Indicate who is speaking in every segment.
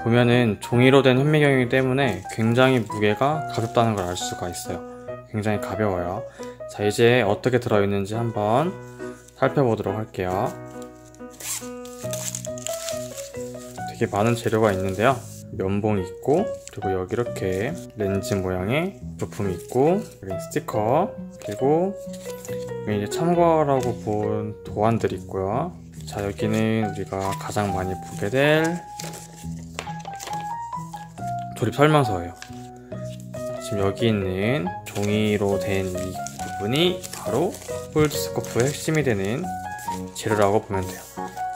Speaker 1: 보면은 종이로 된 현미경이기 때문에 굉장히 무게가 가볍다는 걸 알 수가 있어요. 굉장히 가벼워요. 자, 이제 어떻게 들어있는지 한번 살펴보도록 할게요. 되게 많은 재료가 있는데요. 면봉이 있고, 그리고 여기 이렇게 렌즈 모양의 부품이 있고, 여기 스티커, 그리고 여기 이제 참고하라고 본 도안들이 있고요. 자, 여기는 우리가 가장 많이 보게 될 조립 설명서예요. 지금 여기 있는 종이로 된 이 부분이 바로 폴드스코프의 핵심이 되는 재료라고 보면 돼요.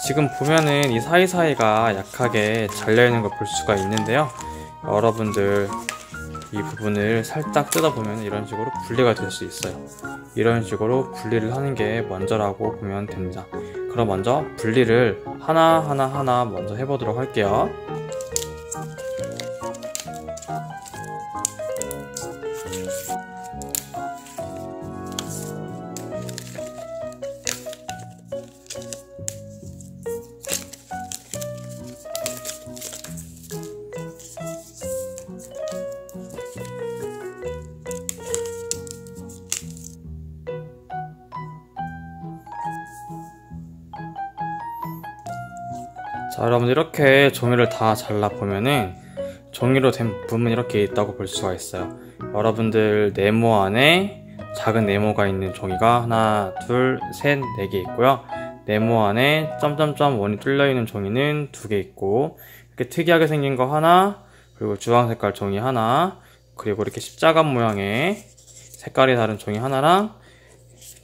Speaker 1: 지금 보면은 이 사이사이가 약하게 잘려있는 걸 볼 수가 있는데요. 여러분들 이 부분을 살짝 뜯어보면 이런 식으로 분리가 될 수 있어요. 이런 식으로 분리를 하는 게 먼저라고 보면 됩니다. 그럼 먼저 분리를 하나하나 먼저 해보도록 할게요. 자, 여러분 이렇게 종이를 다 잘라보면은 종이로 된 부분이 이렇게 있다고 볼 수가 있어요. 여러분들 네모 안에 작은 네모가 있는 종이가 하나, 둘, 셋, 네 개 있고요. 네모 안에 점점점 원이 뚫려 있는 종이는 2개 있고, 이렇게 특이하게 생긴 거 하나, 그리고 주황 색깔 종이 하나, 그리고 이렇게 십자가 모양의 색깔이 다른 종이 하나랑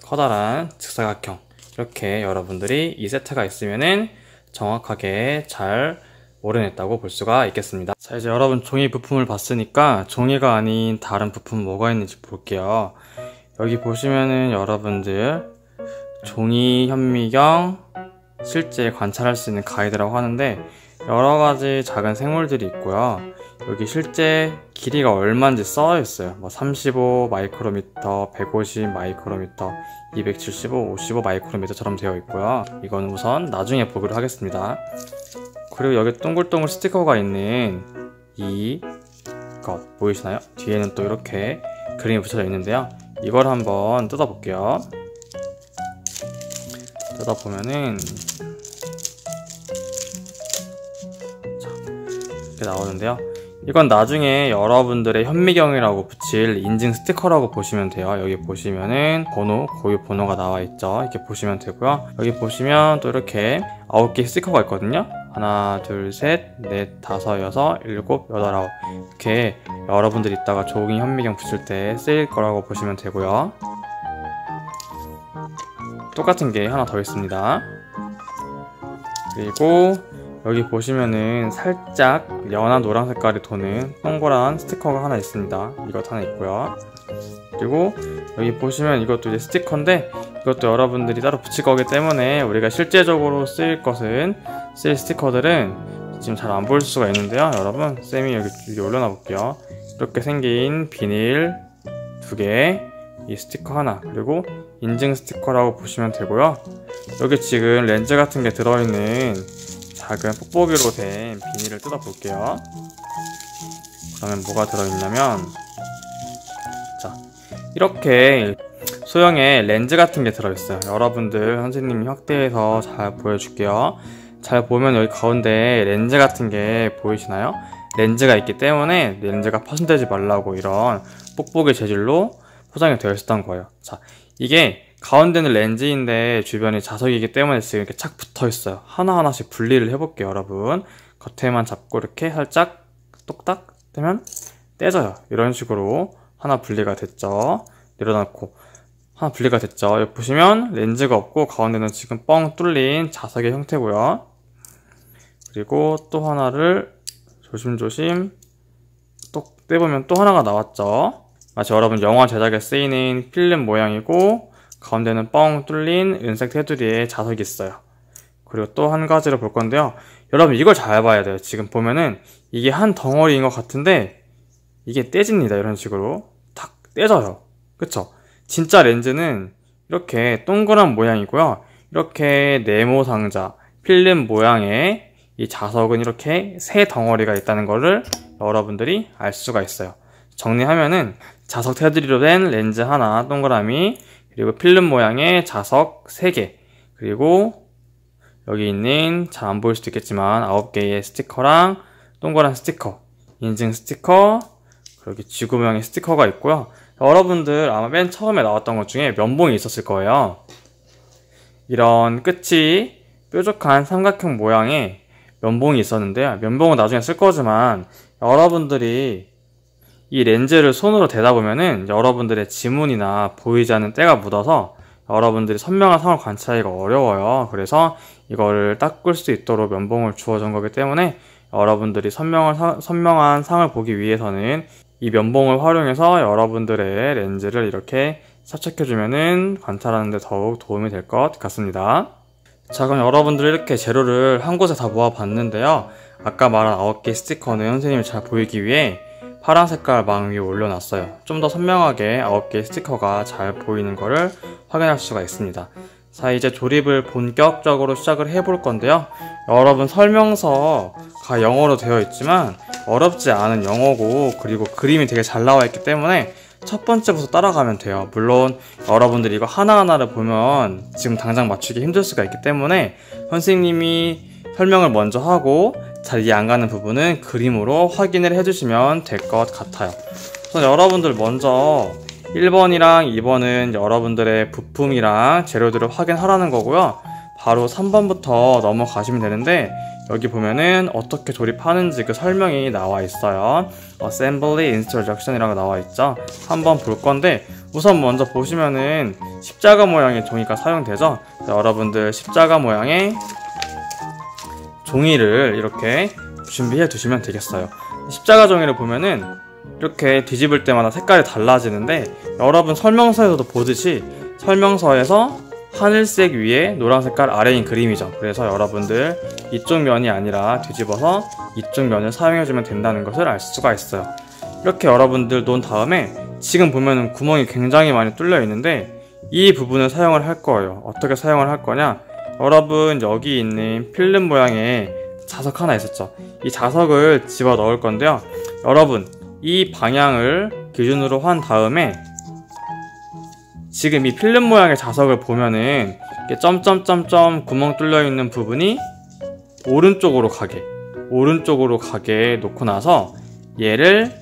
Speaker 1: 커다란 직사각형, 이렇게 여러분들이 이 세트가 있으면은 정확하게 잘 오려냈다고 볼 수가 있겠습니다. 자, 이제 여러분 종이 부품을 봤으니까 종이가 아닌 다른 부품 뭐가 있는지 볼게요. 여기 보시면은 여러분들 종이 현미경 실제 관찰할 수 있는 가이드라고 하는데 여러가지 작은 생물들이 있고요. 여기 실제 길이가 얼마인지 써 있어요. 뭐 35 마이크로미터, 150 마이크로미터, 275, 55 마이크로미터처럼 되어 있고요. 이건 우선 나중에 보기로 하겠습니다. 그리고 여기 동글동글 스티커가 있는 이것 보이시나요? 뒤에는 또 이렇게 그림이 붙여져 있는데요. 이걸 한번 뜯어볼게요. 뜯어보면은 자, 이렇게 나오는데요. 이건 나중에 여러분들의 현미경이라고 붙일 인증 스티커라고 보시면 돼요. 여기 보시면은 번호, 고유 번호가 나와 있죠. 이렇게 보시면 되고요. 여기 보시면 또 이렇게 9개 스티커가 있거든요. 하나, 둘, 셋, 넷, 다섯, 여섯, 일곱, 여덟, 아홉. 이렇게 여러분들이 이따가 종이 현미경 붙일 때 쓰일 거라고 보시면 되고요. 똑같은 게 하나 더 있습니다. 그리고 여기 보시면은 살짝 연한 노란 색깔이 도는 동그란 스티커가 하나 있습니다. 이것 하나 있고요. 그리고 여기 보시면 이것도 이제 스티커인데 이것도 여러분들이 따로 붙일 거기 때문에 우리가 실제적으로 쓸 스티커들은 지금 잘 안 보일 수가 있는데요. 여러분 쌤이 여기 위에 올려놔 볼게요. 이렇게 생긴 비닐 2개, 이 스티커 하나, 그리고 인증 스티커라고 보시면 되고요. 여기 지금 렌즈 같은 게 들어있는 작은 뽁뽁이로 된 비닐을 뜯어 볼게요. 그러면 뭐가 들어있냐면 자, 이렇게 소형의 렌즈 같은 게 들어있어요. 여러분들 선생님이 확대해서 잘 보여줄게요. 잘 보면 여기 가운데 렌즈 같은 게 보이시나요? 렌즈가 있기 때문에 렌즈가 파손되지 말라고 이런 뽁뽁이 재질로 포장이 되어 있었던 거예요. 자, 이게 가운데는 렌즈인데 주변이 자석이기 때문에 지금 이렇게 착 붙어 있어요. 하나하나씩 분리를 해볼게요, 여러분. 겉에만 잡고 이렇게 살짝 똑딱 떼면 떼져요. 이런 식으로 하나 분리가 됐죠. 내려놓고 하나 분리가 됐죠. 여기 보시면 렌즈가 없고 가운데는 지금 뻥 뚫린 자석의 형태고요. 그리고 또 하나를 조심조심 또 떼보면 또 하나가 나왔죠. 마치 여러분 영화 제작에 쓰이는 필름 모양이고 가운데는 뻥 뚫린 은색 테두리에 자석이 있어요. 그리고 또 한 가지를 볼 건데요. 여러분 이걸 잘 봐야 돼요. 지금 보면은 이게 한 덩어리인 것 같은데 이게 떼집니다. 이런 식으로 탁 떼져요. 그쵸? 진짜 렌즈는 이렇게 동그란 모양이고요. 이렇게 네모 상자, 필름 모양의 이 자석은 이렇게 세 덩어리가 있다는 것을 여러분들이 알 수가 있어요. 정리하면은 자석 테두리로 된 렌즈 하나, 동그라미, 그리고 필름 모양의 자석 3개, 그리고 여기 있는 잘 안 보일 수도 있겠지만 9개의 스티커랑 동그란 스티커, 인증 스티커, 그리고 지구 모양의 스티커가 있고요. 여러분들 아마 맨 처음에 나왔던 것 중에 면봉이 있었을 거예요. 이런 끝이 뾰족한 삼각형 모양의 면봉이 있었는데요. 면봉은 나중에 쓸 거지만 여러분들이 이 렌즈를 손으로 대다 보면은 여러분들의 지문이나 보이지 않는 때가 묻어서 여러분들이 선명한 상을 관찰하기가 어려워요. 그래서 이거를 닦을 수 있도록 면봉을 주어준 거기 때문에 여러분들이 선명한 상을 보기 위해서는 이 면봉을 활용해서 여러분들의 렌즈를 이렇게 sab착해주면은 관찰하는 데 더욱 도움이 될 것 같습니다. 자, 그럼 여러분들 이렇게 재료를 한 곳에 다 모아봤는데요. 아까 말한 9개 스티커는 선생님이 잘 보이기 위해 파란 색깔 망 위에 올려놨어요. 좀 더 선명하게 9개의 스티커가 잘 보이는 것을 확인할 수가 있습니다. 자, 이제 조립을 본격적으로 시작을 해볼 건데요. 여러분 설명서가 영어로 되어 있지만 어렵지 않은 영어고, 그리고 그림이 되게 잘 나와 있기 때문에 첫 번째부터 따라가면 돼요. 물론 여러분들이 이거 하나하나를 보면 지금 당장 맞추기 힘들 수가 있기 때문에 선생님이 설명을 먼저 하고 잘 이해 안 가는 부분은 그림으로 확인을 해주시면 될 것 같아요. 우선 여러분들 먼저 1번이랑 2번은 여러분들의 부품이랑 재료들을 확인하라는 거고요. 바로 3번부터 넘어가시면 되는데 여기 보면은 어떻게 조립하는지 그 설명이 나와 있어요. Assembly Instruction이라고 나와 있죠. 한번 볼 건데 우선 먼저 보시면은 십자가 모양의 종이가 사용되죠. 여러분들 십자가 모양의 종이를 이렇게 준비해 두시면 되겠어요. 십자가 종이를 보면은 이렇게 뒤집을 때마다 색깔이 달라지는데 여러분 설명서에서도 보듯이 설명서에서 하늘색 위에 노란 색깔 아래인 그림이죠. 그래서 여러분들 이쪽 면이 아니라 뒤집어서 이쪽 면을 사용해주면 된다는 것을 알 수가 있어요. 이렇게 여러분들 놓은 다음에 지금 보면은 구멍이 굉장히 많이 뚫려 있는데 이 부분을 사용을 할 거예요. 어떻게 사용을 할 거냐? 여러분 여기 있는 필름 모양의 자석 하나 있었죠. 이 자석을 집어 넣을 건데요. 여러분 이 방향을 기준으로 한 다음에 지금 이 필름 모양의 자석을 보면은 이렇게 점점점점 구멍 뚫려 있는 부분이 오른쪽으로 가게 놓고 나서 얘를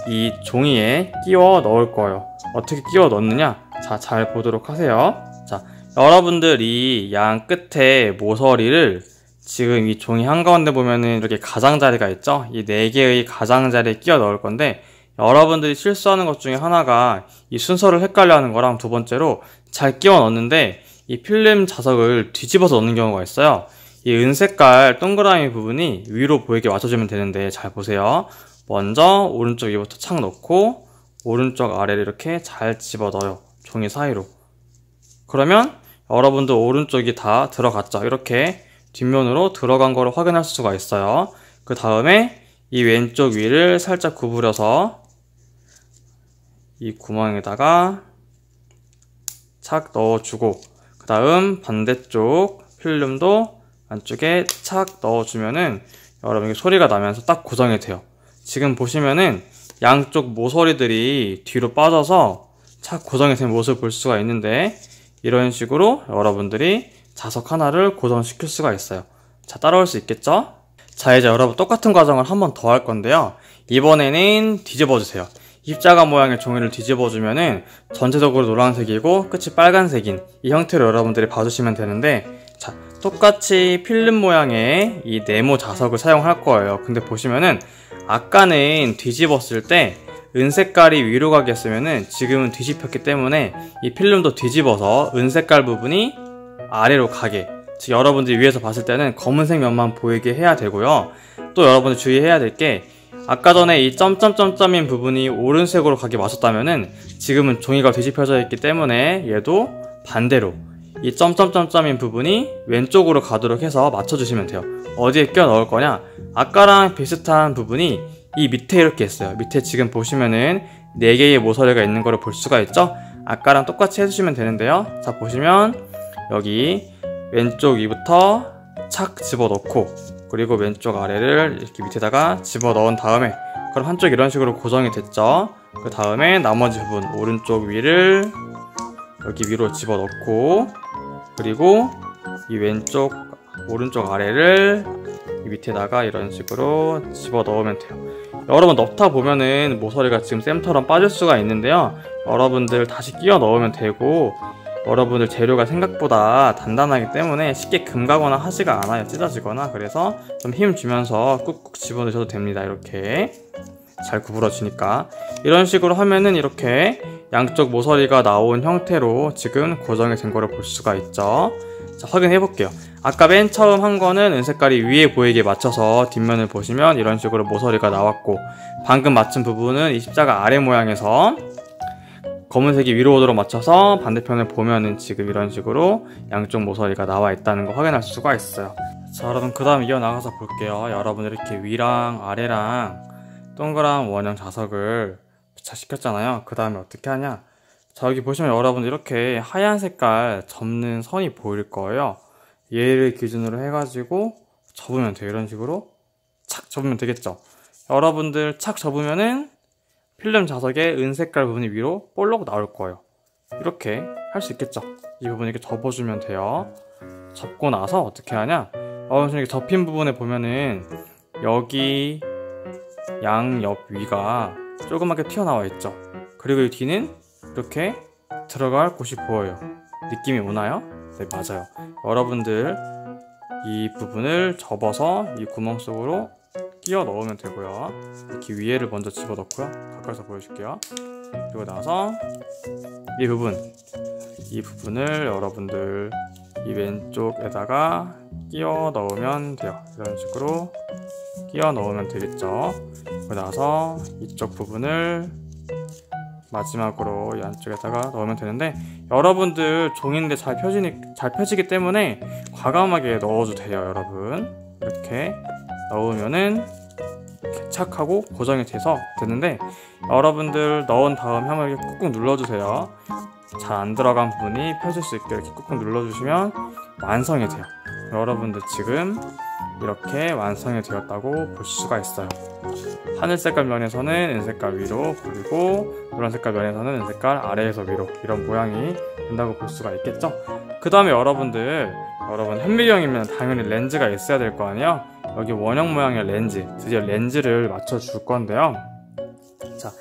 Speaker 1: 이 종이에 끼워 넣을 거예요. 어떻게 끼워 넣느냐? 자, 잘 보도록 하세요. 자, 여러분들 이 양 끝에 모서리를 지금 이 종이 한가운데 보면은 이렇게 가장자리가 있죠? 이 4개의 가장자리에 끼워 넣을 건데 여러분들이 실수하는 것 중에 하나가 이 순서를 헷갈려 하는 거랑 두 번째로 잘 끼워 넣는데 이 필름 자석을 뒤집어서 넣는 경우가 있어요. 이 은색깔 동그라미 부분이 위로 보이게 맞춰주면 되는데 잘 보세요. 먼저 오른쪽 위부터 착 넣고 오른쪽 아래를 이렇게 잘 집어 넣어요. 종이 사이로. 그러면 여러분들 오른쪽이 다 들어갔죠. 이렇게 뒷면으로 들어간 거를 확인할 수가 있어요. 그 다음에 이 왼쪽 위를 살짝 구부려서 이 구멍에다가 착 넣어주고 그 다음 반대쪽 필름도 안쪽에 착 넣어주면은 여러분 소리가 나면서 딱 고정이 돼요. 지금 보시면은 양쪽 모서리들이 뒤로 빠져서 착 고정이 된 모습을 볼 수가 있는데 이런 식으로 여러분들이 자석 하나를 고정시킬 수가 있어요. 자, 따라올 수 있겠죠? 자, 이제 여러분 똑같은 과정을 한 번 더 할 건데요. 이번에는 뒤집어 주세요. 십자가 모양의 종이를 뒤집어 주면은 전체적으로 노란색이고 끝이 빨간색인 이 형태로 여러분들이 봐주시면 되는데, 자, 똑같이 필름 모양의 이 네모 자석을 사용할 거예요. 근데 보시면은 아까는 뒤집었을 때 은색깔이 위로 가게 했으면은 지금은 뒤집혔기 때문에 이 필름도 뒤집어서 은색깔 부분이 아래로 가게, 즉 여러분들이 위에서 봤을 때는 검은색 면만 보이게 해야 되고요. 또 여러분들 주의해야 될 게 아까 전에 이 점점점점인 부분이 오른색으로 가게 맞췄다면은 지금은 종이가 뒤집혀져 있기 때문에 얘도 반대로 이 점점점점인 부분이 왼쪽으로 가도록 해서 맞춰주시면 돼요. 어디에 끼워 넣을 거냐? 아까랑 비슷한 부분이 이 밑에 이렇게 있어요. 밑에 지금 보시면은 4개의 모서리가 있는 거를 볼 수가 있죠? 아까랑 똑같이 해주시면 되는데요. 자, 보시면 여기 왼쪽 위부터 착 집어넣고 그리고 왼쪽 아래를 이렇게 밑에다가 집어넣은 다음에, 그럼 한쪽 이런 식으로 고정이 됐죠. 그 다음에 나머지 부분 오른쪽 위를 여기 위로 집어넣고, 그리고 이 왼쪽 오른쪽 아래를 이 밑에다가 이런 식으로 집어넣으면 돼요. 여러분 넣다 보면은 모서리가 지금 쌤처럼 빠질 수가 있는데요, 여러분들 다시 끼워 넣으면 되고, 여러분들 재료가 생각보다 단단하기 때문에 쉽게 금가거나 하지가 않아요. 찢어지거나. 그래서 좀 힘 주면서 꾹꾹 집어넣으셔도 됩니다. 이렇게 잘 구부러지니까. 이런 식으로 하면은 이렇게 양쪽 모서리가 나온 형태로 지금 고정이 된 거를 볼 수가 있죠. 자, 확인해 볼게요. 아까 맨 처음 한 거는 은색깔이 위에 보이게 맞춰서 뒷면을 보시면 이런 식으로 모서리가 나왔고, 방금 맞춘 부분은 이 십자가 아래 모양에서 검은색이 위로 오도록 맞춰서 반대편을 보면은 지금 이런 식으로 양쪽 모서리가 나와 있다는 거 확인할 수가 있어요. 자, 여러분 그 다음 이어나가서 볼게요. 여러분 이렇게 위랑 아래랑 동그란 원형 자석을 부착시켰잖아요. 그 다음에 어떻게 하냐, 자, 여기 보시면 여러분 이렇게 하얀 색깔 접는 선이 보일 거예요. 얘를 기준으로 해가지고 접으면 돼요. 이런 식으로 착 접으면 되겠죠. 여러분들 착 접으면은 필름 자석의 은색깔 부분이 위로 볼록 나올 거예요. 이렇게 할 수 있겠죠. 이 부분 이렇게 접어주면 돼요. 접고 나서 어떻게 하냐, 이렇게 접힌 부분에 보면은 여기 양옆 위가 조그맣게 튀어나와 있죠. 그리고 이 뒤는 이렇게 들어갈 곳이 보여요. 느낌이 오나요? 네, 맞아요. 여러분들 이 부분을 접어서 이 구멍 속으로 끼워 넣으면 되고요. 이렇게 위에를 먼저 집어넣고요. 가까이서 보여줄게요. 그리고 나서 이 부분을 여러분들 이 왼쪽에다가 끼워 넣으면 돼요. 이런 식으로 끼워 넣으면 되겠죠. 그리고 나서 이쪽 부분을 마지막으로 이 안쪽에다가 넣으면 되는데, 여러분들 종이인데 잘 펴지기 때문에 과감하게 넣어도 돼요. 여러분 이렇게 넣으면은 착하고 고정이 돼서 되는데, 여러분들 넣은 다음 한번 이렇게 꾹꾹 눌러주세요. 잘 안 들어간 부분이 펴질 수 있게 이렇게 꾹꾹 눌러주시면 완성이 돼요. 여러분들 지금 이렇게 완성이 되었다고 볼 수가 있어요. 하늘 색깔 면에서는 은색깔 위로, 그리고 노란 색깔 면에서는 은색깔 아래에서 위로, 이런 모양이 된다고 볼 수가 있겠죠. 그 다음에 여러분 현미경이면 당연히 렌즈가 있어야 될 거 아니에요. 여기 원형 모양의 렌즈, 드디어 렌즈를 맞춰줄 건데요. 자,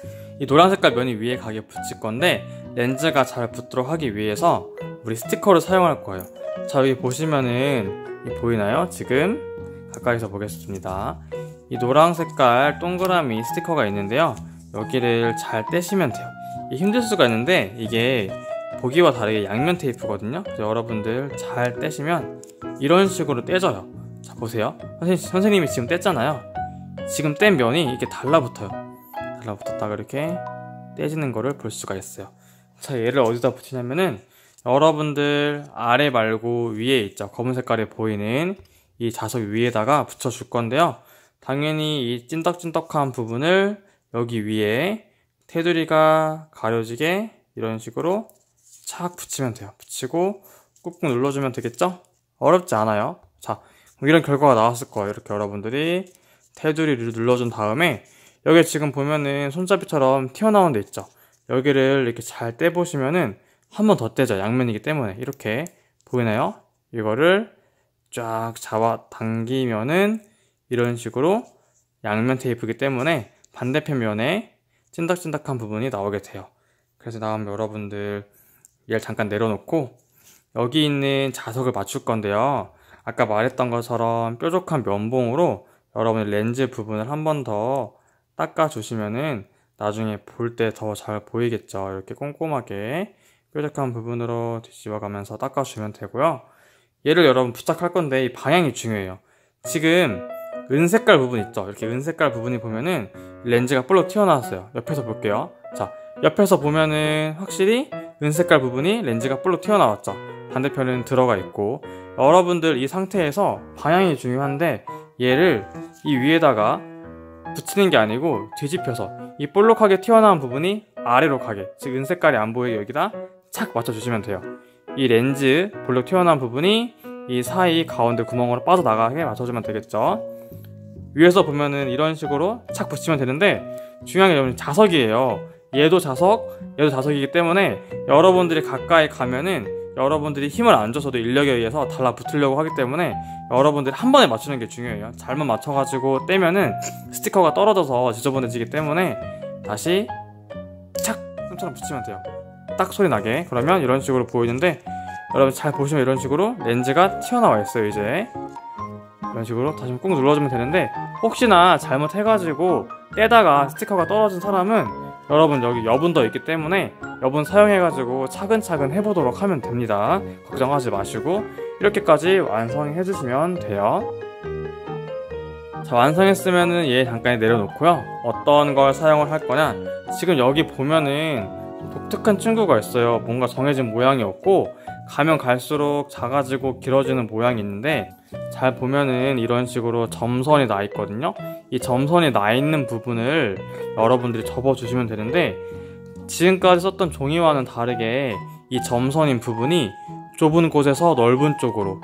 Speaker 1: 이 노란 색깔 면이 위에 가게 붙일 건데, 렌즈가 잘 붙도록 하기 위해서 우리 스티커를 사용할 거예요. 자, 여기 보시면은 보이나요? 지금 가까이서 보겠습니다. 이 노란 색깔 동그라미 스티커가 있는데요, 여기를 잘 떼시면 돼요. 힘들 수가 있는데 이게 보기와 다르게 양면 테이프거든요. 여러분들 잘 떼시면 이런 식으로 떼져요. 자, 보세요. 선생님이 지금 뗐잖아요. 지금 뗀 면이 이렇게 달라붙어요. 달라붙었다가 이렇게 떼지는 거를 볼 수가 있어요. 자, 얘를 어디다 붙이냐면은 여러분들 아래 말고 위에 있죠. 검은 색깔에 보이는 이 자석 위에다가 붙여줄 건데요, 당연히 이 찐덕찐덕한 부분을 여기 위에 테두리가 가려지게 이런 식으로 착 붙이면 돼요. 붙이고 꾹꾹 눌러주면 되겠죠? 어렵지 않아요. 자, 이런 결과가 나왔을 거예요. 이렇게 여러분들이 테두리를 눌러준 다음에 여기 지금 보면은 손잡이처럼 튀어나온 데 있죠? 여기를 이렇게 잘 떼보시면은 한 번 더 떼죠. 양면이기 때문에. 이렇게 보이나요? 이거를 쫙 잡아 당기면은 이런 식으로 양면 테이프이기 때문에 반대편 면에 찐덕찐덕한 부분이 나오게 돼요. 그래서 다음 여러분들 얘를 잠깐 내려놓고 여기 있는 자석을 맞출 건데요, 아까 말했던 것처럼 뾰족한 면봉으로 여러분 렌즈 부분을 한 번 더 닦아주시면은 나중에 볼 때 더 잘 보이겠죠. 이렇게 꼼꼼하게 뾰족한 부분으로 뒤집어가면서 닦아주면 되고요. 얘를 여러분 부착할 건데 이 방향이 중요해요. 지금 은색깔 부분 있죠? 이렇게 은색깔 부분이 보면은 렌즈가 볼록 튀어나왔어요. 옆에서 볼게요. 자, 옆에서 보면은 확실히 은색깔 부분이 렌즈가 볼록 튀어나왔죠? 반대편은 들어가 있고, 여러분들 이 상태에서 방향이 중요한데 얘를 이 위에다가 붙이는 게 아니고 뒤집혀서 이 볼록하게 튀어나온 부분이 아래로 가게, 즉 은색깔이 안 보이게 여기다 착 맞춰주시면 돼요. 이 렌즈 볼록 튀어나온 부분이 이 사이 가운데 구멍으로 빠져나가게 맞춰주면 되겠죠. 위에서 보면은 이런 식으로 착 붙이면 되는데, 중요한 게 여러분 자석이에요. 얘도 자석, 얘도 자석이기 때문에 여러분들이 가까이 가면은 여러분들이 힘을 안 줘서도 인력에 의해서 달라붙으려고 하기 때문에 여러분들이 한 번에 맞추는 게 중요해요. 잘못 맞춰가지고 떼면은 스티커가 떨어져서 지저분해지기 때문에 다시 착! 씀처럼 붙이면 돼요. 딱 소리 나게. 그러면 이런 식으로 보이는데, 여러분 잘 보시면 이런 식으로 렌즈가 튀어나와 있어요. 이제 이런 식으로 다시 꾹 눌러주면 되는데, 혹시나 잘못해가지고 떼다가 스티커가 떨어진 사람은 여러분 여기 여분 더 있기 때문에 여분 사용해가지고 차근차근 해보도록 하면 됩니다. 걱정하지 마시고 이렇게까지 완성해 주시면 돼요. 자, 완성했으면은 얘 잠깐 내려놓고요. 어떤 걸 사용을 할 거냐, 지금 여기 보면은 독특한 친구가 있어요. 뭔가 정해진 모양이 없고 가면 갈수록 작아지고 길어지는 모양이 있는데, 잘 보면은 이런 식으로 점선이 나 있거든요. 이 점선이 나 있는 부분을 여러분들이 접어주시면 되는데, 지금까지 썼던 종이와는 다르게 이 점선인 부분이 좁은 곳에서 넓은 쪽으로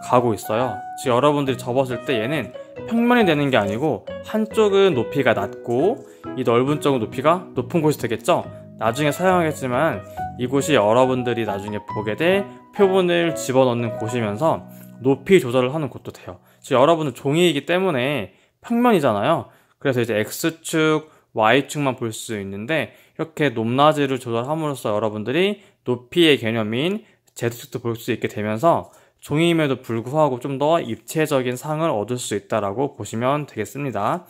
Speaker 1: 가고 있어요. 지금 여러분들이 접었을 때 얘는 평면이 되는 게 아니고 한쪽은 높이가 낮고 이 넓은 쪽은 높이가 높은 곳이 되겠죠. 나중에 사용하겠지만 이곳이 여러분들이 나중에 보게 될 표본을 집어넣는 곳이면서 높이 조절을 하는 곳도 돼요. 지금 여러분은 종이이기 때문에 평면이잖아요. 그래서 이제 X축, Y축만 볼 수 있는데, 이렇게 높낮이를 조절함으로써 여러분들이 높이의 개념인 Z축도 볼 수 있게 되면서 종이임에도 불구하고 좀 더 입체적인 상을 얻을 수 있다라고 보시면 되겠습니다.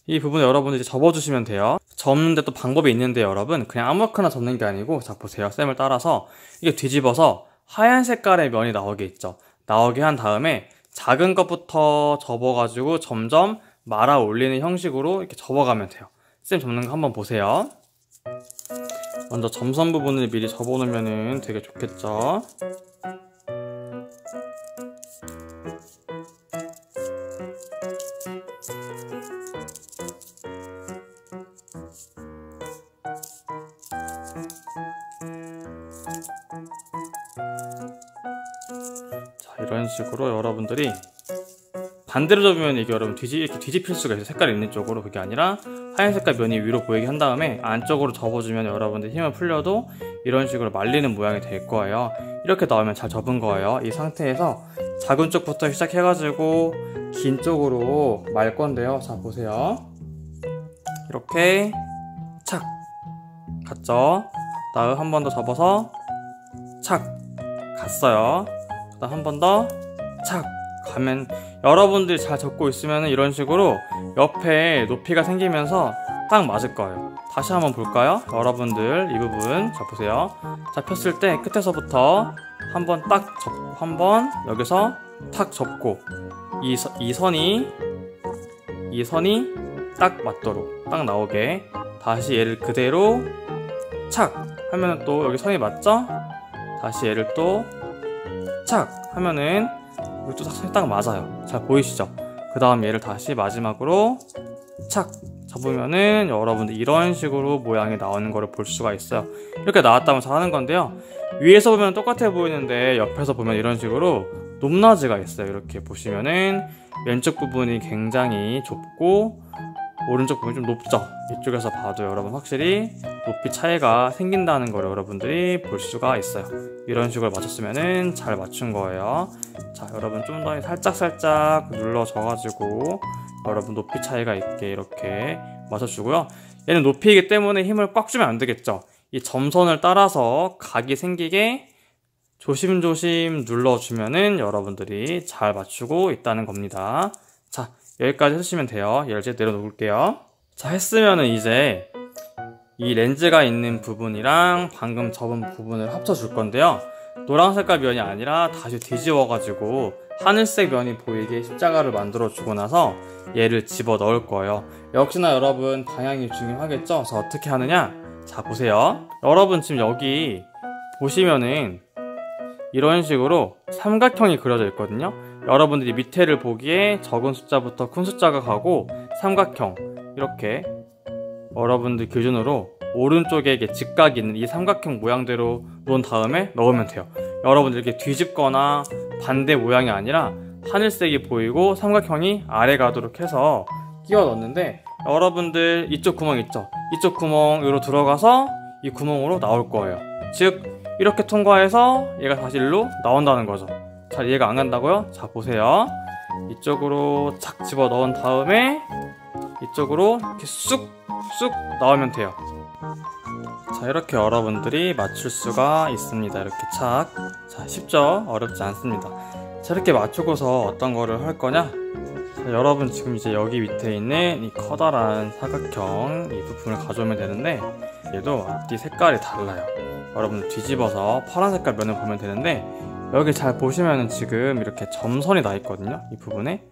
Speaker 1: 이 부분을 여러분들이 접어주시면 돼요. 접는데 또 방법이 있는데, 여러분 그냥 아무렇게나 접는 게 아니고, 자 보세요. 쌤을 따라서 이게 뒤집어서 하얀 색깔의 면이 나오게 있죠. 나오게 한 다음에 작은 것부터 접어가지고 점점 말아 올리는 형식으로 이렇게 접어가면 돼요. 쌤 접는 거 한번 보세요. 먼저 점선 부분을 미리 접어놓으면 되게 좋겠죠. 자, 이런 식으로 여러분들이 반대로 접으면 이게 여러분 이렇게 뒤집힐 수가 있어요. 색깔이 있는 쪽으로. 그게 아니라 하얀 색깔 면이 위로 보이게 한 다음에 안쪽으로 접어주면 여러분들 힘을 풀려도 이런 식으로 말리는 모양이 될 거예요. 이렇게 나오면 잘 접은 거예요. 이 상태에서 작은 쪽부터 시작해가지고 긴 쪽으로 말 건데요. 자 보세요. 이렇게 착 갔죠. 다음 한 번 더 접어서 착 갔어요. 그다음 한 번 더 착 가면, 여러분들이 잘 접고 있으면 이런 식으로 옆에 높이가 생기면서 딱 맞을 거예요. 다시 한번 볼까요? 여러분들 이 부분 자 보세요. 자 폈을 때 끝에서부터 한번 딱 접고, 한번 여기서 탁 접고, 이 선이 딱 맞도록 딱 나오게 다시 얘를 그대로 착 하면은 또 여기 선이 맞죠? 다시 얘를 또 착 하면은 여기 또 딱 맞아요. 잘 보이시죠? 그 다음 얘를 다시 마지막으로 착 접으면은 여러분들 이런 식으로 모양이 나오는 거를 볼 수가 있어요. 이렇게 나왔다면 잘하는 건데요. 위에서 보면 똑같아 보이는데 옆에서 보면 이런 식으로 높낮이가 있어요. 이렇게 보시면은 왼쪽 부분이 굉장히 좁고 오른쪽 부분이 좀 높죠. 이쪽에서 봐도 여러분 확실히 높이 차이가 생긴다는 걸 여러분들이 볼 수가 있어요. 이런 식으로 맞췄으면은 잘 맞춘 거예요. 자 여러분 좀 더 살짝 눌러줘가지고 여러분 높이 차이가 있게 이렇게 맞춰주고요. 얘는 높이이기 때문에 힘을 꽉 주면 안 되겠죠. 이 점선을 따라서 각이 생기게 조심조심 눌러주면은 여러분들이 잘 맞추고 있다는 겁니다. 자 여기까지 해주시면 돼요. 얘를 이제 내려놓을게요. 자 했으면은 이제 이 렌즈가 있는 부분이랑 방금 접은 부분을 합쳐줄 건데요. 노란 색깔 면이 아니라 다시 뒤집어가지고 하늘색 면이 보이게 십자가를 만들어주고 나서 얘를 집어 넣을 거예요. 역시나 여러분 방향이 중요하겠죠? 그래서 어떻게 하느냐? 자 보세요. 여러분 지금 여기 보시면은 이런 식으로 삼각형이 그려져 있거든요. 여러분들이 밑에를 보기에 적은 숫자부터 큰 숫자가 가고 삼각형 이렇게 여러분들 기준으로 오른쪽에 직각이 있는 이 삼각형 모양대로 놓은 다음에 넣으면 돼요. 여러분들 이렇게 뒤집거나 반대 모양이 아니라 하늘색이 보이고 삼각형이 아래 가도록 해서 끼워 넣었는데, 여러분들 이쪽 구멍 있죠? 이쪽 구멍으로 들어가서 이 구멍으로 나올 거예요. 즉 이렇게 통과해서 얘가 다시 일로 나온다는 거죠. 잘 이해가 안 간다고요? 자, 보세요. 이쪽으로 착 집어 넣은 다음에 이쪽으로 이렇게 쑥 나오면 돼요. 자, 이렇게 여러분들이 맞출 수가 있습니다. 이렇게 착. 자, 쉽죠? 어렵지 않습니다. 자, 이렇게 맞추고서 어떤 거를 할 거냐? 자, 여러분 지금 이제 여기 밑에 있는 이 커다란 사각형 이 부분을 가져오면 되는데, 얘도 앞뒤 색깔이 달라요. 여러분 뒤집어서 파란 색깔 면을 보면 되는데, 여기 잘 보시면은 지금 이렇게 점선이 나 있거든요. 이 부분에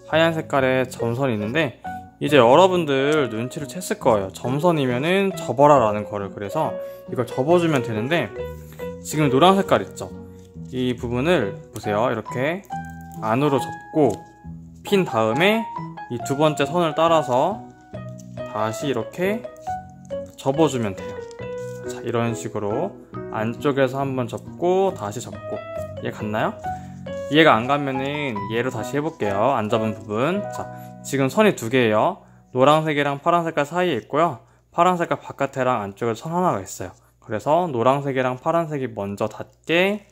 Speaker 1: 하얀 색깔의 점선이 있는데, 이제 여러분들 눈치를 챘을 거예요. 점선이면은 접어라 라는 거를. 그래서 이걸 접어주면 되는데, 지금 노란 색깔 있죠? 이 부분을 보세요. 이렇게 안으로 접고 핀 다음에 이 두 번째 선을 따라서 다시 이렇게 접어주면 돼요. 자, 이런 식으로 안쪽에서 한번 접고 다시 접고. 이해 갔나요? 이해가 안 가면은 얘로 다시 해볼게요. 안 접은 부분. 자, 지금 선이 두 개예요. 노란색이랑 파란색깔 사이에 있고요. 파란색깔 바깥에랑 안쪽에 선 하나가 있어요. 그래서 노란색이랑 파란색이 먼저 닿게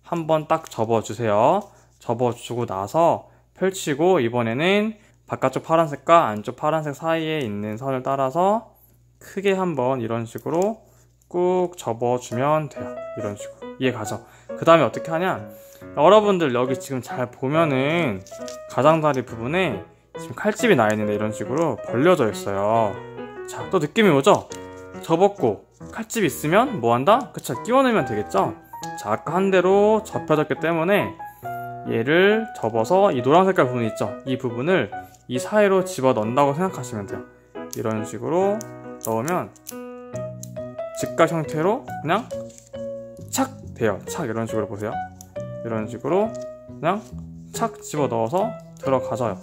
Speaker 1: 한번 딱 접어주세요. 접어주고 나서 펼치고, 이번에는 바깥쪽 파란색과 안쪽 파란색 사이에 있는 선을 따라서 크게 한번 이런 식으로 꾹 접어주면 돼요. 이런 식으로. 이해 가죠? 그 다음에 어떻게 하냐? 여러분들 여기 지금 잘 보면은 가장자리 부분에 지금 칼집이 나 있는데 이런 식으로 벌려져 있어요. 자, 또 느낌이 오죠? 접었고 칼집 있으면 뭐 한다? 그쵸, 끼워 넣으면 되겠죠? 자, 아까 한 대로 접혀졌기 때문에 얘를 접어서 이 노란 색깔 부분 있죠? 이 부분을 이 사이로 집어 넣는다고 생각하시면 돼요. 이런 식으로 넣으면 직각 형태로 그냥 착 돼요. 착. 이런 식으로 보세요. 이런 식으로 그냥 착 집어 넣어서 들어가져요.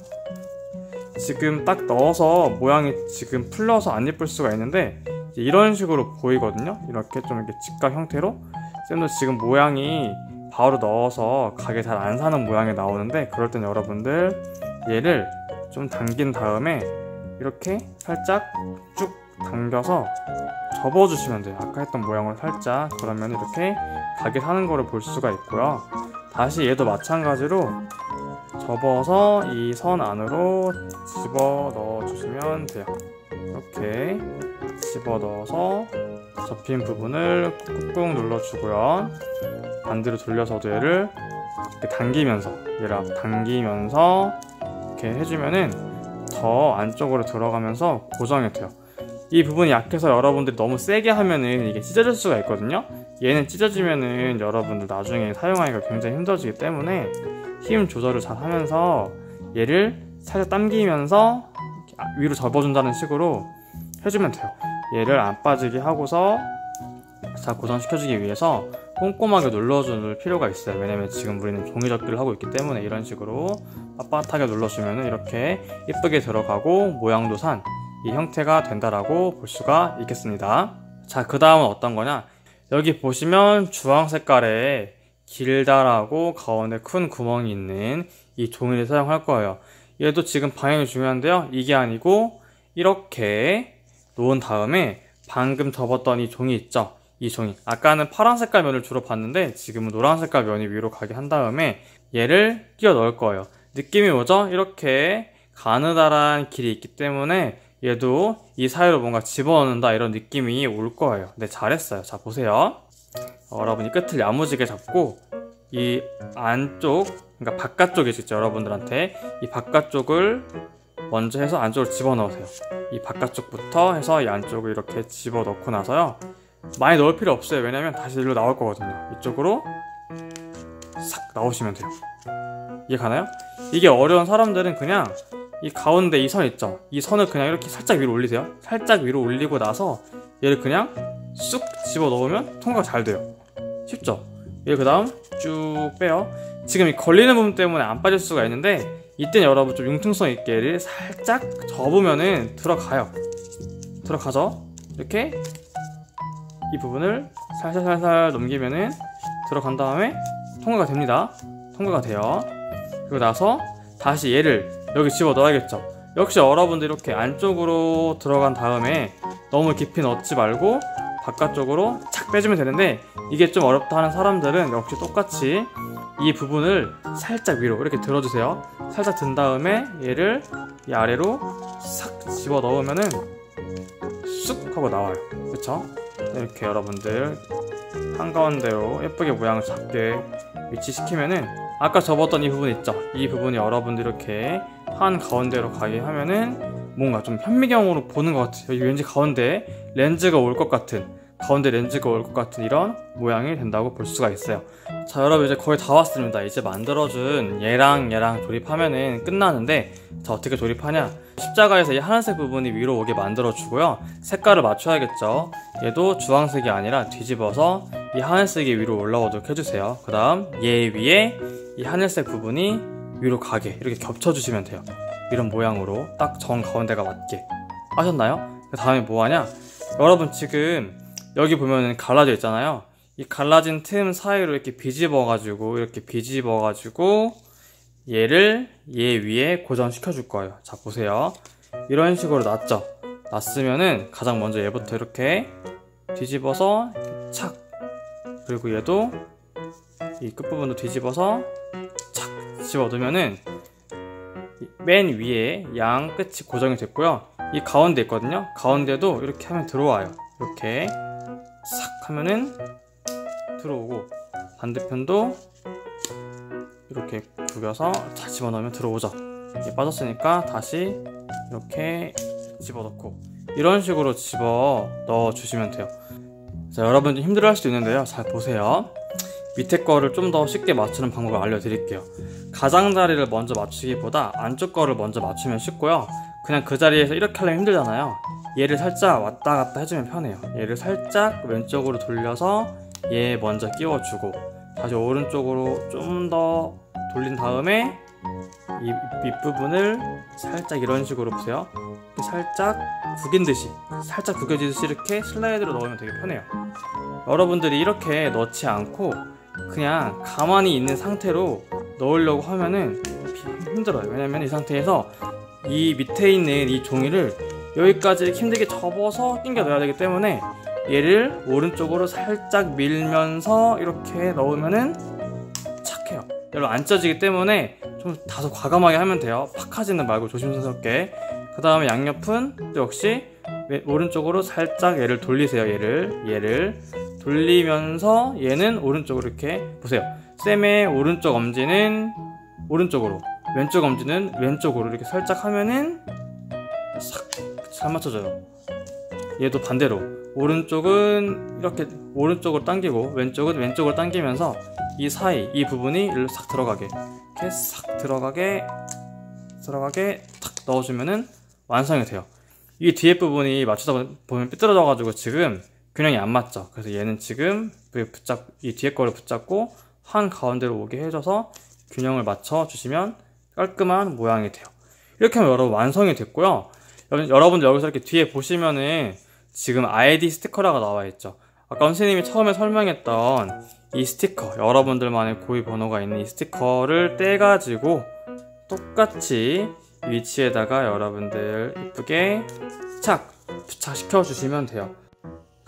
Speaker 1: 지금 딱 넣어서 모양이 지금 풀려서 안 예쁠 수가 있는데, 이런 식으로 보이거든요. 이렇게 좀 이렇게 직각 형태로. 쌤도 지금 모양이 바로 넣어서 가게 잘 안 사는 모양이 나오는데, 그럴 땐 여러분들 얘를 좀 당긴 다음에 이렇게 살짝 쭉 당겨서 접어주시면 돼요. 아까 했던 모양으로 살짝. 그러면 이렇게 가게 사는 거를 볼 수가 있고요. 다시 얘도 마찬가지로 접어서 이 선 안으로 집어 넣어주시면 돼요. 이렇게 집어 넣어서 접힌 부분을 꾹꾹 눌러주고요. 반대로 돌려서도 얘를 이렇게 당기면서, 얘를 당기면서 이렇게 해주면은 더 안쪽으로 들어가면서 고정이 돼요. 이 부분이 약해서 여러분들이 너무 세게 하면은 이게 찢어질 수가 있거든요. 얘는 찢어지면은 여러분들 나중에 사용하기가 굉장히 힘들어지기 때문에 힘 조절을 잘 하면서 얘를 살짝 당기면서 위로 접어준다는 식으로 해주면 돼요. 얘를 안 빠지게 하고서 잘 고정시켜주기 위해서 꼼꼼하게 눌러줄 필요가 있어요. 왜냐면 지금 우리는 종이접기를 하고 있기 때문에 이런 식으로 빳빳하게 눌러주면 이렇게 예쁘게 들어가고 모양도 산 이 형태가 된다라고 볼 수가 있겠습니다. 자, 그 다음은 어떤 거냐? 여기 보시면 주황 색깔의 길다라고 가운데 큰 구멍이 있는 이 종이를 사용할 거예요. 얘도 지금 방향이 중요한데요. 이게 아니고 이렇게 놓은 다음에 방금 접었던 이 종이 있죠? 이 종이. 아까는 파란 색깔 면을 주로 봤는데 지금은 노란 색깔 면이 위로 가게 한 다음에 얘를 끼워 넣을 거예요. 느낌이 오죠? 이렇게 가느다란 길이 있기 때문에 얘도 이 사이로 뭔가 집어넣는다 이런 느낌이 올 거예요. 네, 잘했어요. 자, 보세요. 여러분이 끝을 야무지게 잡고 이 안쪽, 그러니까 바깥쪽이 있죠, 여러분들한테. 이 바깥쪽을 먼저 해서 안쪽으로 집어넣으세요. 이 바깥쪽부터 해서 이 안쪽을 이렇게 집어넣고 나서요, 많이 넣을 필요 없어요. 왜냐면 다시 일로 나올 거거든요. 이쪽으로 싹 나오시면 돼요. 이해 가나요? 이게 어려운 사람들은 그냥 이 가운데 이 선 있죠? 이 선을 그냥 이렇게 살짝 위로 올리세요. 살짝 위로 올리고 나서 얘를 그냥 쑥 집어 넣으면 통과가 잘 돼요. 쉽죠? 얘 그 다음 쭉 빼요. 지금 이 걸리는 부분 때문에 안 빠질 수가 있는데, 이때는 여러분 좀 융통성 있게 얘를 살짝 접으면은 들어가요. 들어가죠? 이렇게 이 부분을 살살살살 넘기면은 들어간 다음에 통과가 됩니다. 통과가 돼요. 그리고 나서 다시 얘를 여기 집어 넣어야겠죠. 역시 여러분들 이렇게 안쪽으로 들어간 다음에 너무 깊이 넣지 말고 바깥쪽으로 착 빼주면 되는데, 이게 좀 어렵다 하는 사람들은 역시 똑같이 이 부분을 살짝 위로 이렇게 들어주세요. 살짝 든 다음에 얘를 이 아래로 싹 집어 넣으면은 쑥 하고 나와요. 그쵸? 이렇게 여러분들 한가운데로 예쁘게 모양을 잡게 위치시키면은, 아까 접었던 이 부분 있죠? 이 부분이 여러분들 이렇게 한가운데로 가게 하면은 뭔가 좀 현미경으로 보는 것 같아요. 여기 왠지 가운데 렌즈가 올 것 같은, 이런 모양이 된다고 볼 수가 있어요. 자, 여러분 이제 거의 다 왔습니다. 이제 만들어준 얘랑 조립하면은 끝나는데, 자, 어떻게 조립하냐? 십자가에서 이 하늘색 부분이 위로 오게 만들어주고요. 색깔을 맞춰야겠죠. 얘도 주황색이 아니라 뒤집어서 이 하늘색이 위로 올라오도록 해주세요. 그 다음 얘 위에 이 하늘색 부분이 위로 가게 이렇게 겹쳐주시면 돼요. 이런 모양으로 딱 정 가운데가 맞게 하셨나요? 그 다음에 뭐하냐? 여러분 지금 여기 보면은 갈라져 있잖아요. 이 갈라진 틈 사이로 이렇게 비집어가지고 얘를 얘 위에 고정시켜 줄 거예요. 자, 보세요. 이런 식으로 놨죠? 놨으면은 가장 먼저 얘부터 이렇게 뒤집어서 착, 그리고 얘도 이 끝부분도 뒤집어서 착 집어두면은 맨 위에 양 끝이 고정이 됐고요. 이 가운데 있거든요. 가운데도 이렇게 하면 들어와요. 이렇게 싹 하면은 들어오고, 반대편도 이렇게 구겨서 잘 집어넣으면 들어오죠. 이게 빠졌으니까 다시 이렇게 집어넣고, 이런 식으로 집어넣어 주시면 돼요. 자, 여러분 좀 힘들어 할 수도 있는데요. 잘 보세요. 밑에 거를 좀 더 쉽게 맞추는 방법을 알려드릴게요. 가장자리를 먼저 맞추기보다 안쪽 거를 먼저 맞추면 쉽고요. 그냥 그 자리에서 이렇게 하려면 힘들잖아요. 얘를 살짝 왔다 갔다 해주면 편해요. 얘를 살짝 왼쪽으로 돌려서 얘 먼저 끼워주고, 다시 오른쪽으로 좀 더 돌린 다음에 이 밑부분을 살짝 이런 식으로 보세요. 살짝 구긴듯이, 살짝 구겨지듯이 이렇게 슬라이드로 넣으면 되게 편해요. 여러분들이 이렇게 넣지 않고 그냥 가만히 있는 상태로 넣으려고 하면은 힘들어요. 왜냐면 이 상태에서 이 밑에 있는 이 종이를 여기까지 이렇게 힘들게 접어서 당겨 넣어야 되기 때문에, 얘를 오른쪽으로 살짝 밀면서 이렇게 넣으면은 착해요. 여러분 안 쪄지기 때문에 좀 다소 과감하게 하면 돼요. 팍 하지는 말고 조심스럽게. 그 다음에 양옆은 역시 오른쪽으로 살짝 얘를 돌리세요. 얘를 돌리면서 얘는 오른쪽으로 이렇게 보세요. 쌤의 오른쪽 엄지는 오른쪽으로, 왼쪽 엄지는 왼쪽으로 이렇게 살짝 하면은 싹 잘 맞춰져요. 얘도 반대로 오른쪽은 이렇게 오른쪽으로 당기고 왼쪽은 왼쪽으로 당기면서 이 사이, 이 부분이 일로 싹 들어가게, 이렇게 싹 들어가게 탁 넣어주면은 완성이 돼요. 이 뒤에 부분이 맞추다 보면 삐뚤어져가지고 지금 균형이 안 맞죠. 그래서 얘는 지금 이 뒤에 거를 붙잡고 한 가운데로 오게 해줘서 균형을 맞춰 주시면 깔끔한 모양이 돼요. 이렇게 하면 여러분 완성이 됐고요. 여러분들 여기서 이렇게 뒤에 보시면은 지금 아이디 스티커라고 나와 있죠. 아까 선생님이 처음에 설명했던 이 스티커, 여러분들만의 고유 번호가 있는 이 스티커를 떼가지고 똑같이 위치에다가 여러분들 이쁘게 착 부착시켜 주시면 돼요.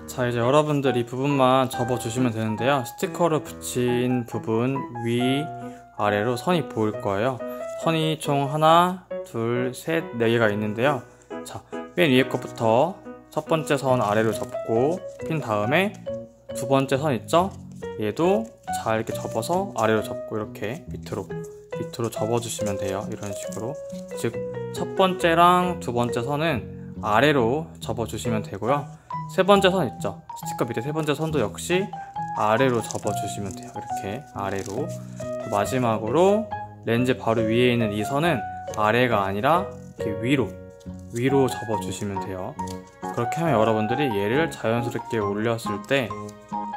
Speaker 1: 자, 이제 여러분들 이 부분만 접어 주시면 되는데요. 스티커를 붙인 부분 위 아래로 선이 보일 거예요. 선이 총 하나, 둘, 셋, 네 개가 있는데요. 자, 맨 위에 것부터 첫 번째 선 아래로 접고 핀 다음에 두 번째 선 있죠? 얘도 잘 이렇게 접어서 아래로 접고 이렇게 밑으로 접어주시면 돼요. 이런 식으로. 즉, 첫 번째랑 두 번째 선은 아래로 접어주시면 되고요. 세 번째 선 있죠? 스티커 밑에 세 번째 선도 역시 아래로 접어주시면 돼요. 이렇게 아래로. 마지막으로 렌즈 바로 위에 있는 이 선은 아래가 아니라 이렇게 위로 접어주시면 돼요. 그렇게 하면 여러분들이 얘를 자연스럽게 올렸을 때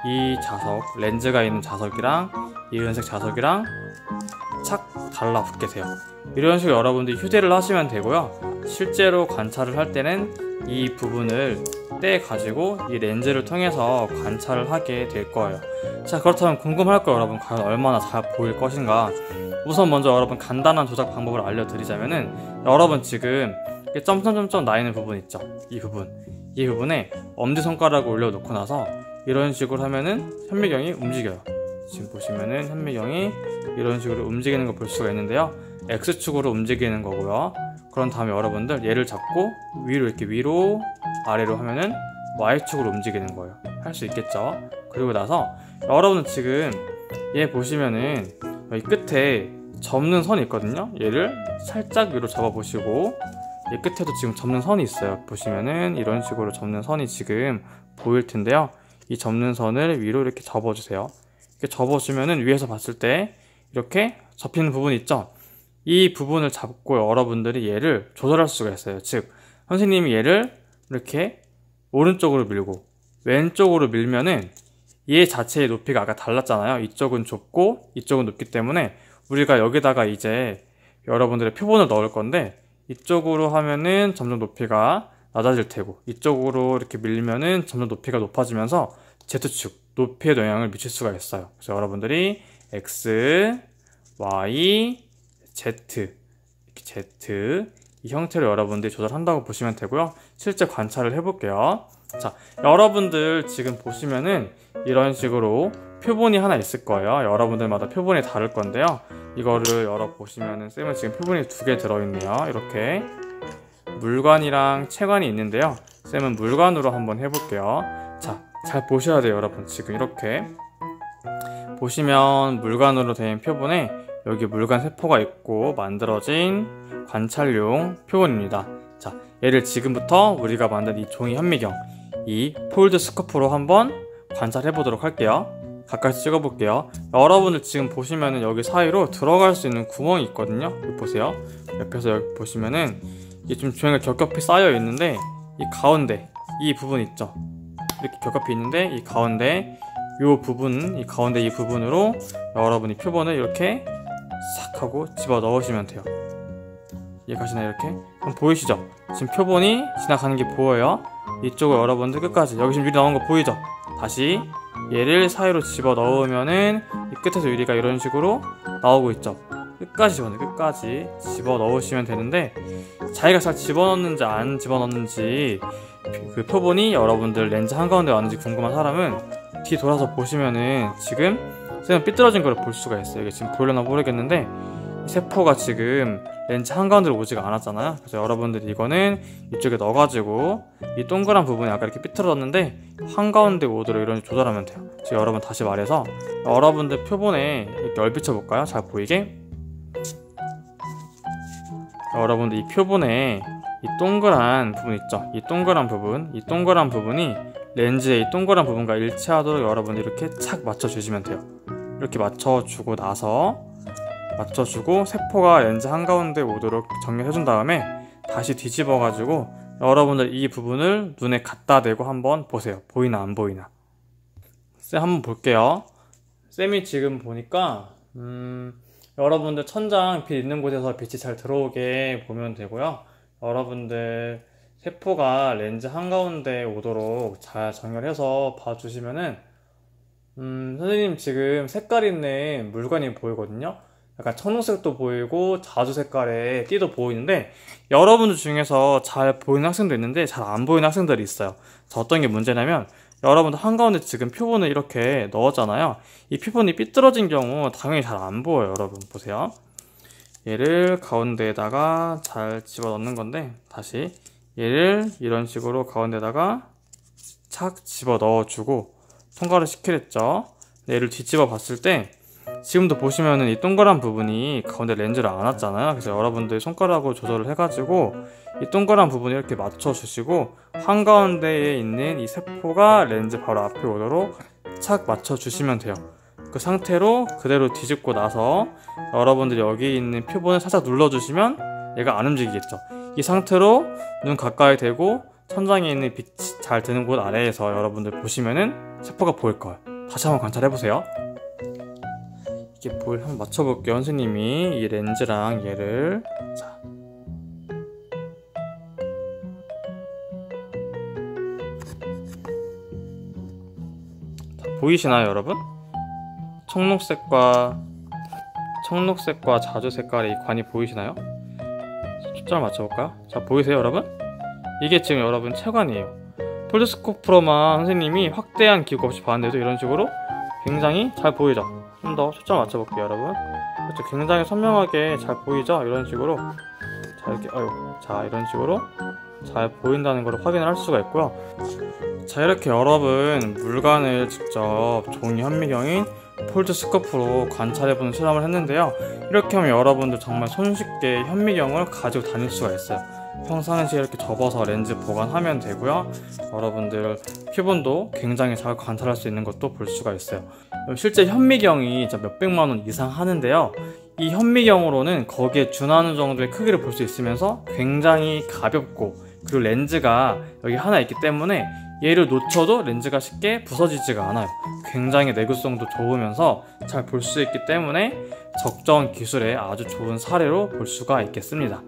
Speaker 1: 이 자석, 렌즈가 있는 자석이랑 이 은색 자석이랑 착 달라붙게 돼요. 이런 식으로 여러분들이 휴대를 하시면 되고요. 실제로 관찰을 할 때는 이 부분을 떼 가지고 이 렌즈를 통해서 관찰을 하게 될 거예요. 자, 그렇다면 궁금할 거예요, 여러분. 과연 얼마나 잘 보일 것인가. 우선 먼저 여러분 간단한 조작 방법을 알려드리자면은, 여러분 지금 점점점점 나 있는 부분 있죠? 이 부분에 엄지손가락을 올려놓고 나서 이런 식으로 하면은 현미경이 움직여요. 지금 보시면은 현미경이 이런 식으로 움직이는 거 볼 수가 있는데요. X축으로 움직이는 거고요. 그런 다음에 여러분들 얘를 잡고 위로 이렇게 위로 아래로 하면은 Y축으로 움직이는 거예요. 할 수 있겠죠? 그리고 나서 여러분은 지금 얘 보시면은 여기 끝에 접는 선이 있거든요. 얘를 살짝 위로 잡아 보시고, 얘 끝에도 지금 접는 선이 있어요. 보시면은 이런 식으로 접는 선이 지금 보일 텐데요. 이 접는 선을 위로 이렇게 접어주세요. 이렇게 접어주면은 위에서 봤을 때 이렇게 접히는 부분이 있죠? 이 부분을 잡고 여러분들이 얘를 조절할 수가 있어요. 즉, 선생님이 얘를 이렇게 오른쪽으로 밀고 왼쪽으로 밀면은 얘 자체의 높이가 아까 달랐잖아요. 이쪽은 좁고 이쪽은 높기 때문에 우리가 여기다가 이제 여러분들의 표본을 넣을 건데, 이쪽으로 하면은 점점 높이가 낮아질 테고, 이쪽으로 이렇게 밀면은 점점 높이가 높아지면서 Z축, 높이에 영향을 미칠 수가 있어요. 그래서 여러분들이 X, Y, Z, 이렇게 Z 이 형태로 여러분들이 조절한다고 보시면 되고요. 실제 관찰을 해볼게요. 자, 여러분들 지금 보시면은 이런 식으로 표본이 하나 있을 거예요. 여러분들마다 표본이 다를 건데요. 이거를 열어보시면은 쌤은 지금 표본이 2개 들어있네요. 이렇게 물관이랑 체관이 있는데요. 쌤은 물관으로 한번 해볼게요. 자, 잘 보셔야 돼요, 여러분. 지금 이렇게 보시면 물관으로 된 표본에 여기 물관 세포가 있고 만들어진 관찰용 표본입니다. 자, 얘를 지금부터 우리가 만든 이 종이 현미경, 이 폴드 스코프로 한번 관찰해 보도록 할게요. 가까이서 찍어 볼게요. 여러분들 지금 보시면은 여기 사이로 들어갈 수 있는 구멍이 있거든요. 여기 보세요. 옆에서 여기 보시면은 이게 좀 종이가 겹겹이 쌓여 있는데, 이 가운데 이 부분 있죠? 이렇게 겹겹이 있는데 이 가운데 이 부분, 이 가운데 이 부분으로 여러분이 표본을 이렇게 싹 하고 집어 넣으시면 돼요. 이해가시나요? 이렇게? 그럼 보이시죠? 지금 표본이 지나가는 게 보여요. 이쪽을 여러분들 끝까지, 여기 지금 유리 나온 거 보이죠? 다시 얘를 사이로 집어 넣으면은 이 끝에서 유리가 이런 식으로 나오고 있죠? 끝까지 집어넣어요. 끝까지 집어 넣으시면 되는데, 자기가 잘 집어넣는지 안 집어넣는지, 그 표본이 여러분들 렌즈 한가운데 왔는지 궁금한 사람은 뒤 돌아서 보시면은 지금 쌤은 삐뚤어진 걸 볼 수가 있어요. 이게 지금 보이려나 모르겠는데, 이 세포가 지금 렌즈 한가운데로 오지가 않았잖아요. 그래서 여러분들이 이거는 이쪽에 넣어가지고 이 동그란 부분이 아까 이렇게 삐뚤어졌는데 한가운데 오도록 이런 식으로 조절하면 돼요. 지금 여러분 다시 말해서 여러분들 표본에 이렇게 얼비쳐 볼까요? 잘 보이게. 여러분들 이 표본에 이 동그란 부분 있죠? 이 동그란 부분이 렌즈의 이 동그란 부분과 일치하도록 여러분들 이렇게 착 맞춰주시면 돼요. 이렇게 맞춰주고 나서 세포가 렌즈 한가운데 오도록 정렬해준 다음에 다시 뒤집어가지고 여러분들 이 부분을 눈에 갖다 대고 한번 보세요. 보이나 안 보이나. 쌤 한번 볼게요. 쌤이 지금 보니까 여러분들 천장 빛 있는 곳에서 빛이 잘 들어오게 보면 되고요. 여러분들 세포가 렌즈 한가운데 오도록 잘 정렬해서 봐주시면은 선생님 지금 색깔 있는 물관이 보이거든요. 약간 청록색도 보이고 자주 색깔의 띠도 보이는데, 여러분들 중에서 잘 보이는 학생도 있는데 잘 안 보이는 학생들이 있어요. 자, 어떤 게 문제냐면 여러분들 한가운데 지금 표본을 이렇게 넣었잖아요. 이 표본이 삐뚤어진 경우 당연히 잘 안 보여요. 여러분 보세요. 얘를 가운데에다가 잘 집어넣는 건데, 다시 얘를 이런 식으로 가운데다가 착 집어넣어주고 통과를 시키랬죠. 얘를 뒤집어 봤을 때 지금도 보시면은 이 동그란 부분이 가운데 렌즈를 안 왔잖아요. 그래서 여러분들 손가락으로 조절을 해가지고 이 동그란 부분을 이렇게 맞춰주시고 한가운데에 있는 이 세포가 렌즈 바로 앞에 오도록 착 맞춰주시면 돼요. 그 상태로 그대로 뒤집고 나서 여러분들이 여기 있는 표본을 살짝 눌러주시면 얘가 안 움직이겠죠. 이 상태로 눈 가까이 대고 천장에 있는 빛이 잘 드는 곳 아래에서 여러분들 보시면은 세포가 보일 거예요. 다시 한번 관찰해보세요. 이게 한번 맞춰볼게요. 선생님이 이 렌즈랑 얘를, 자, 보이시나요 여러분? 청록색과 자주 색깔의 이 관이 보이시나요? 초점을 맞춰볼까요? 자, 보이세요 여러분? 이게 지금 여러분 채관이에요. 폴드스코프로만 선생님이 확대한 기구 없이 봤는데도 이런 식으로 굉장히 잘 보이죠? 좀 더 초점 맞춰볼게요 여러분. 그렇죠? 굉장히 선명하게 잘 보이죠? 이런 식으로 자, 이렇게 이런 식으로 잘 보인다는 걸 확인을 할 수가 있고요. 자, 이렇게 여러분 물관을 직접 종이 현미경인 폴드스코프로 관찰해보는 실험을 했는데요. 이렇게 하면 여러분들 정말 손쉽게 현미경을 가지고 다닐 수가 있어요. 평상시에 이렇게 접어서 렌즈 보관하면 되고요. 여러분들 표본도 굉장히 잘 관찰할 수 있는 것도 볼 수가 있어요. 실제 현미경이 몇백만원 이상 하는데요. 이 현미경으로는 거기에 준하는 정도의 크기를 볼 수 있으면서 굉장히 가볍고, 그리고 렌즈가 여기 하나 있기 때문에 얘를 놓쳐도 렌즈가 쉽게 부서지지가 않아요. 굉장히 내구성도 좋으면서 잘 볼 수 있기 때문에 적정 기술의 아주 좋은 사례로 볼 수가 있겠습니다.